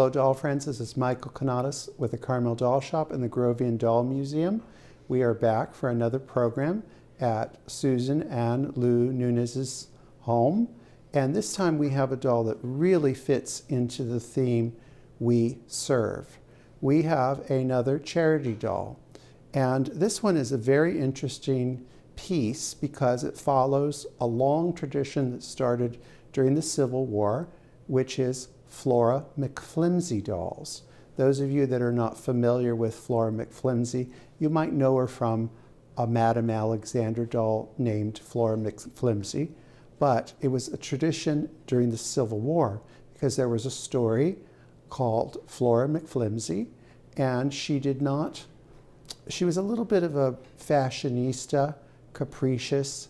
Hello doll friends, this is Michael Canadas with the Carmel Doll Shop and the Grovian Doll Museum. We are back for another program at Susan and Lou Nunez's home, and this time we have a doll that really fits into the theme we serve. We have another charity doll, and this one is a very interesting piece because it follows a long tradition that started during the Civil War, which is Flora McFlimsy dolls. Those of you that are not familiar with Flora McFlimsy, you might know her from a Madame Alexander doll named Flora McFlimsy, but it was a tradition during the Civil War because there was a story called Flora McFlimsy, and she was a little bit of a fashionista, capricious,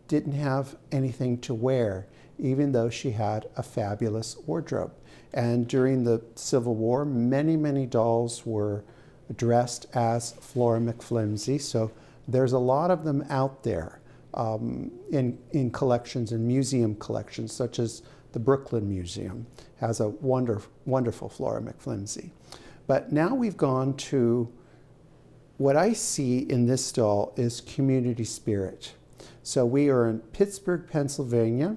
didn't have anything to wear, even though she had a fabulous wardrobe. And during the Civil War, many dolls were dressed as Flora McFlimsy. So there's a lot of them out there in collections and museum collections, such as the Brooklyn Museum has a wonderful Flora McFlimsy. But now we've gone to what I see in this doll is community spirit. So we are in Pittsburgh, Pennsylvania,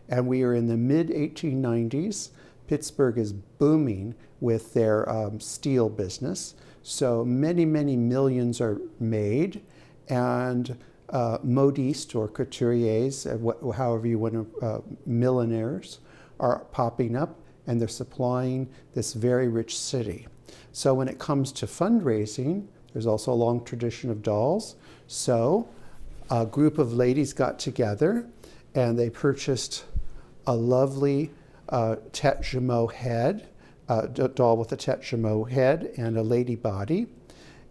and we are in the mid-1890s. Pittsburgh is booming with their steel business. So many millions are made, and modistes or couturiers, however you want to, millionaires, are popping up, and they're supplying this very rich city. So when it comes to fundraising, there's also a long tradition of dolls. So a group of ladies got together and they purchased a lovely tête jameau head, a doll with a tête jameau head and a lady body.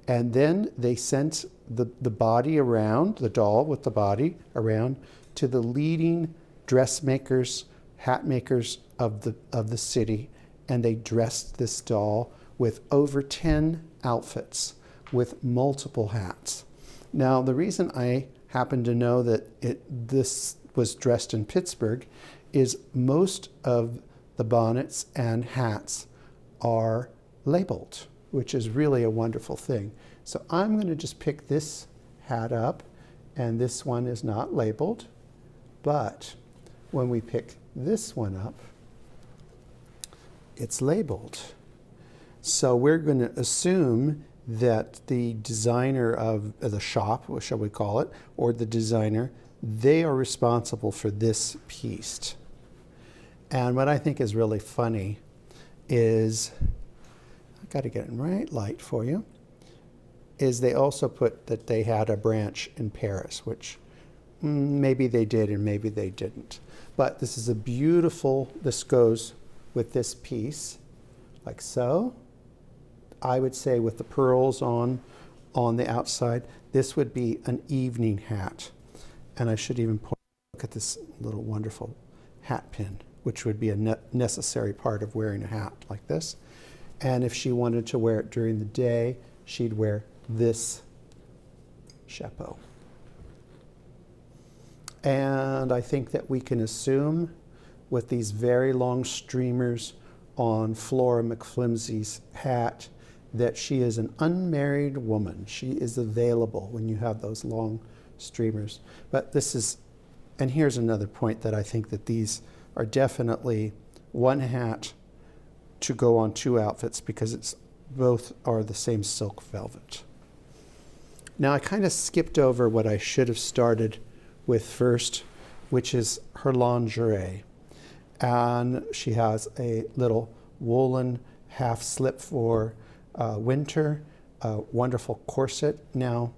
And then they sent the body around, the doll with the body around, to the leading dressmakers, hat makers of the city. And they dressed this doll with over 10 outfits with multiple hats. Now, the reason I happen to know that this was dressed in Pittsburgh is most of the bonnets and hats are labeled, which is really a wonderful thing. So I'm going to just pick this hat up, and this one is not labeled, but when we pick this one up, it's labeled. So we're going to assume that the designer of the shop, what shall we call it, or the designer, they are responsible for this piece. And what I think is really funny is, I've got to get in right light for you, is they also put that they had a branch in Paris, which maybe they did and maybe they didn't. But this is a beautiful, this goes with this piece, like so. I would say with the pearls on the outside, this would be an evening hat. And I should even look at this little wonderful hat pin, which would be a necessary part of wearing a hat like this. And if she wanted to wear it during the day, she'd wear this chapeau. And I think that we can assume with these very long streamers on Flora McFlimsy's hat that she is an unmarried woman. She is available when you have those long streamers. But this is, and here's another point that I think that these are definitely one hat to go on two outfits because both are the same silk velvet. Now I kind of skipped over what I should have started with first, which is her lingerie. And she has a little woolen half slip for winter, wonderful corset. Now,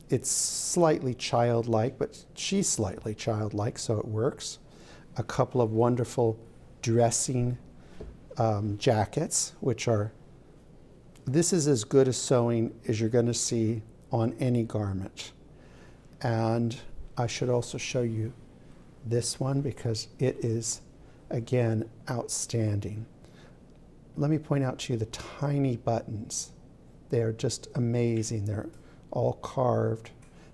it's slightly childlike, but she's slightly childlike, so it works. A couple of wonderful dressing jackets, which are, this is as good a sewing as you're going to see on any garment. And I should also show you this one because it is, again, outstanding. Let me point out to you the tiny buttons. They are just amazing. They're all carved,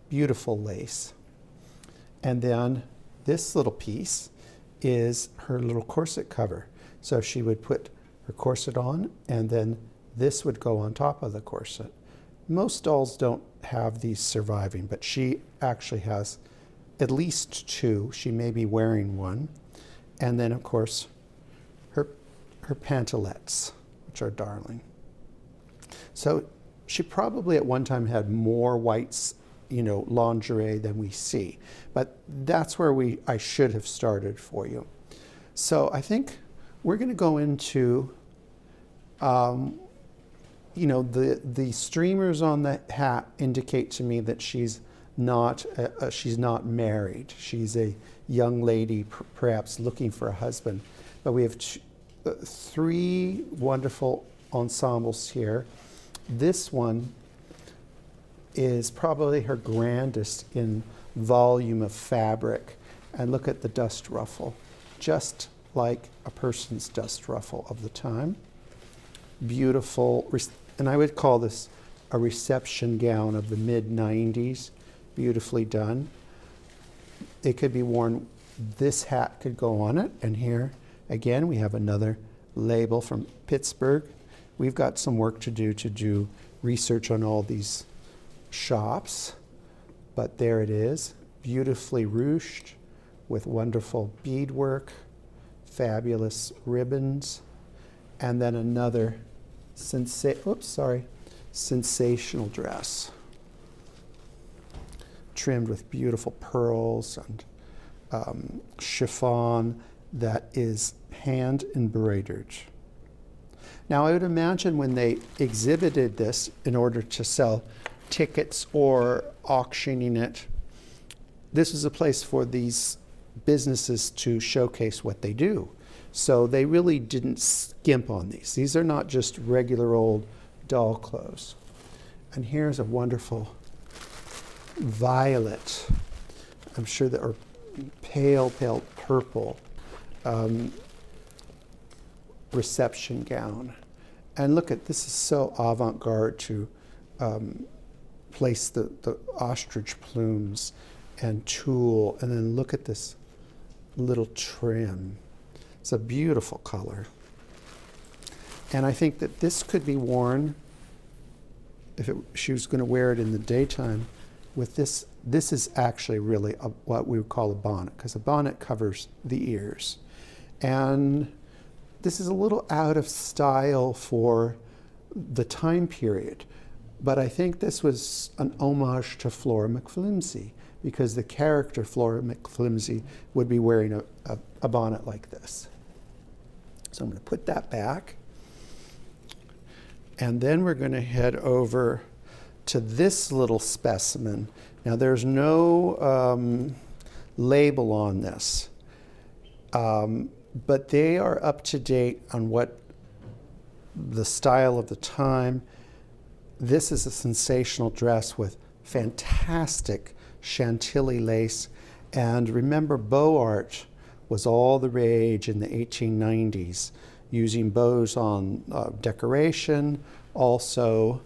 beautiful lace. And then this little piece is her little corset cover. So she would put her corset on, and then this would go on top of the corset. Most dolls don't have these surviving, but she actually has at least two. She may be wearing one. And then, of course, her pantalettes, which are darling. So she probably at one time had more whites, lingerie than we see. But that's where I should have started for you. So I think we're going to go into, the streamers on the hat indicate to me that she's not married. She's a young lady, perhaps looking for a husband. But we have three wonderful ensembles here. This one is probably her grandest in volume of fabric. And look at the dust ruffle, just like a person's dust ruffle of the time. Beautiful, and I would call this a reception gown of the mid-90s, beautifully done. It could be worn, this hat could go on it, and here again we have another label from Pittsburgh. We've got some work to do research on all these shops, but there it is, beautifully ruched with wonderful beadwork, fabulous ribbons, and then another sensational dress, trimmed with beautiful pearls and chiffon that is hand embroidered. Now I would imagine when they exhibited this in order to sell tickets or auctioning it, this was a place for these businesses to showcase what they do. So they really didn't skimp on these. These are not just regular old doll clothes. And here's a wonderful violet, I'm sure that, or pale purple reception gown. And look at, this is so avant-garde to place the ostrich plumes and tulle, and then look at this little trim. It's a beautiful color. And I think that this could be worn, if she was going to wear it in the daytime, with this. This is actually really what we would call a bonnet, because a bonnet covers the ears. And this is a little out of style for the time period, but I think this was an homage to Flora McFlimsy, because the character Flora McFlimsy would be wearing a bonnet like this. So I'm going to put that back. And then we're going to head over to this little specimen. Now there's no label on this, but they are up to date on what the style of the time. This is a sensational dress with fantastic Chantilly lace. And remember, bow art was all the rage in the 1890s, using bows on decoration, also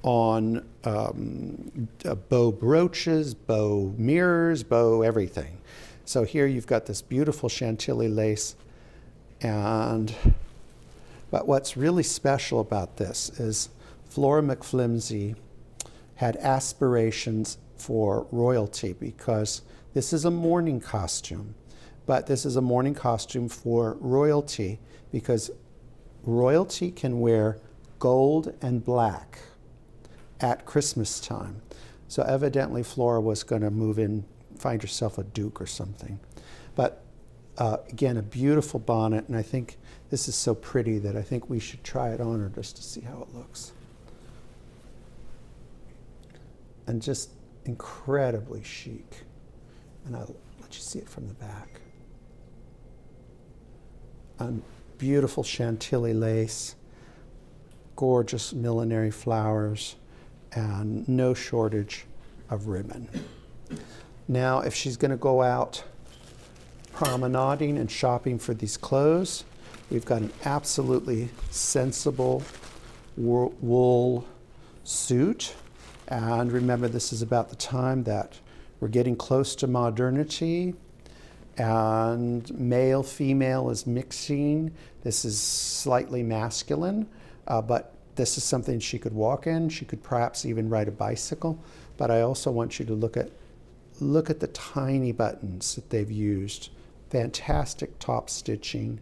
on bow brooches, bow mirrors, bow everything. So here you've got this beautiful Chantilly lace. But what's really special about this is Flora McFlimsy had aspirations for royalty, because this is a mourning costume. But this is a mourning costume for royalty, because royalty can wear gold and black at Christmas time. So evidently Flora was going to move in, find herself a duke or something. But again, a beautiful bonnet, and I think this is so pretty that I think we should try it on her just to see how it looks. And just incredibly chic. And I'll let you see it from the back. And beautiful Chantilly lace, gorgeous millinery flowers, and no shortage of ribbon. Now, if she's going to go out promenading and shopping for these clothes, we've got an absolutely sensible wool suit. And remember, this is about the time that we're getting close to modernity. and male, female is mixing. This is slightly masculine, but this is something she could walk in. She could perhaps even ride a bicycle. But I also want you to look at the tiny buttons that they've used. Fantastic top stitching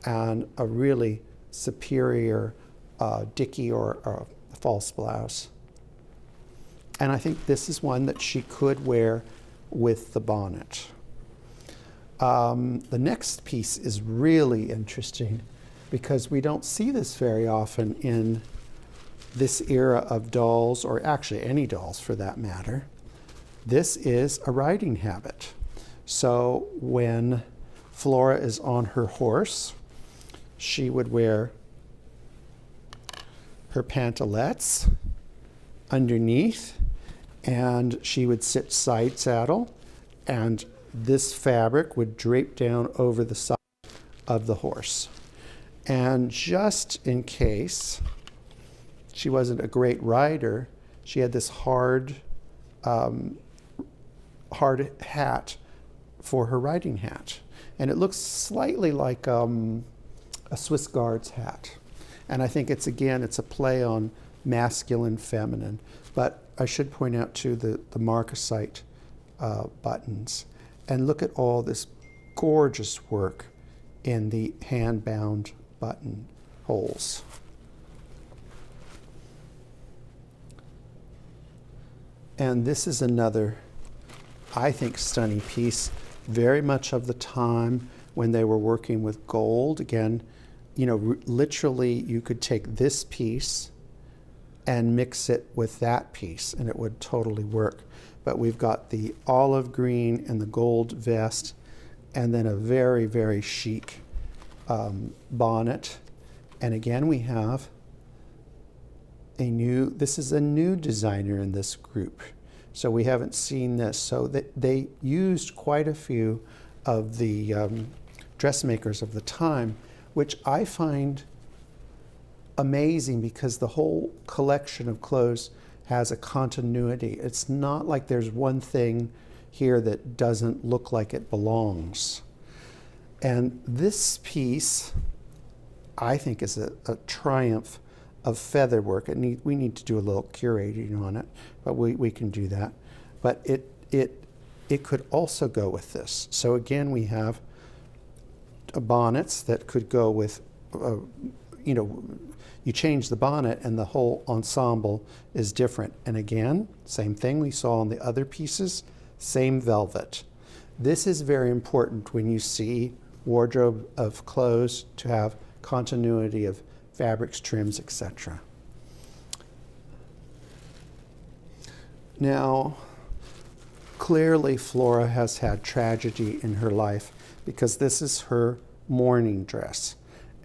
and a really superior dicky or false blouse. And I think this is one that she could wear with the bonnet. The next piece is really interesting because we don't see this very often in this era of dolls, or actually any dolls for that matter. This is a riding habit. So when Flora is on her horse, she would wear her pantalettes underneath, and she would sit side saddle, and this fabric would drape down over the side of the horse. And just in case she wasn't a great rider, she had this hard hat for her riding hat. And it looks slightly like a Swiss Guards hat. And I think it's a play on masculine, feminine. But I should point out too the marcasite buttons. And look at all this gorgeous work in the hand-bound button holes. And this is another, I think, stunning piece, very much of the time when they were working with gold. Again, you know, literally you could take this piece and mix it with that piece and it would totally work. But we've got the olive green and the gold vest, and then a very, very chic bonnet. And again, we have this is a new designer in this group. So we haven't seen this. So they used quite a few of the dressmakers of the time, which I find amazing because the whole collection of clothes has a continuity. It's not like there's one thing here that doesn't look like it belongs. And this piece, I think, is a triumph of feather work. We need to do a little curating on it, but we can do that. But it could also go with this. So again, we have bonnets that could go with, you know, you change the bonnet and the whole ensemble is different. And again, same thing we saw on the other pieces, same velvet. This is very important when you see wardrobe of clothes to have continuity of fabrics, trims, etc. Now, clearly Flora has had tragedy in her life because this is her mourning dress.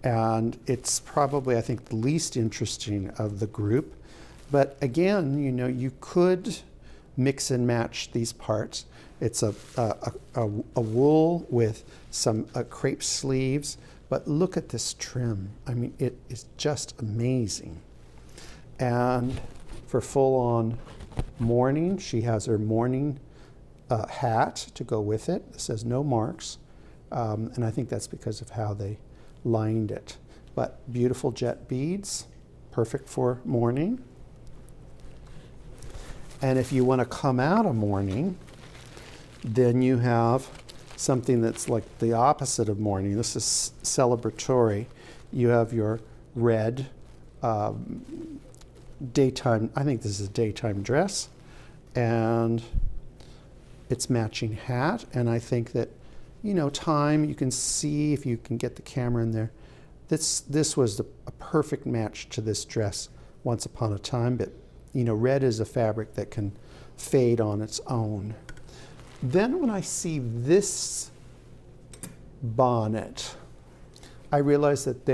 And it's probably, I think, the least interesting of the group. But again, you know, you could mix and match these parts. It's a wool with some crepe sleeves, but look at this trim. I mean, it is just amazing. And for full-on mourning, she has her mourning hat to go with it. It says no marks, and I think that's because of how they lined it. But beautiful jet beads, perfect for mourning. And if you want to come out of mourning, then you have something that's like the opposite of mourning. This is celebratory. You have your red daytime, I think this is a daytime dress, and it's matching hat. And I think that, you know, time, you can see if you can get the camera in there. This was a perfect match to this dress once upon a time, but you know, red is a fabric that can fade on its own. Then when I see this bonnet, I realize that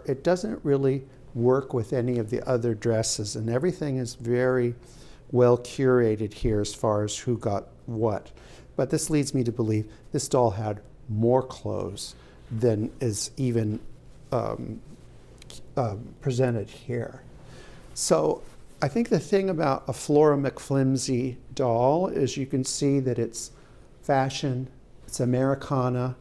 it doesn't really work with any of the other dresses, and everything is very well curated here as far as who got what. But this leads me to believe this doll had more clothes than is even presented here. So I think the thing about a Flora McFlimsy doll is you can see that it's fashion It's Americana.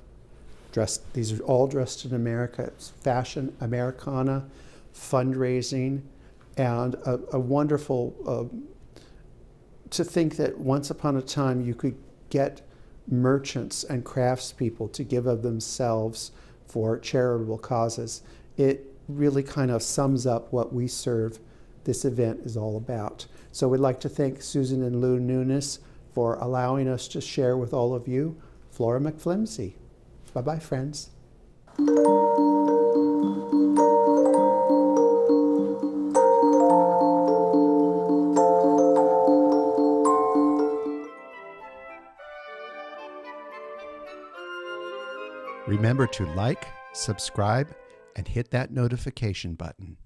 These are all dressed in America. It's fashion, Americana, fundraising, and a wonderful, to think that once upon a time you could get merchants and craftspeople to give of themselves for charitable causes. It really kind of sums up what we serve this event is all about. So we'd like to thank Susan and Lou Nunez for allowing us to share with all of you Flora McFlimsy. Bye-bye, friends. Remember to like, subscribe, and hit that notification button.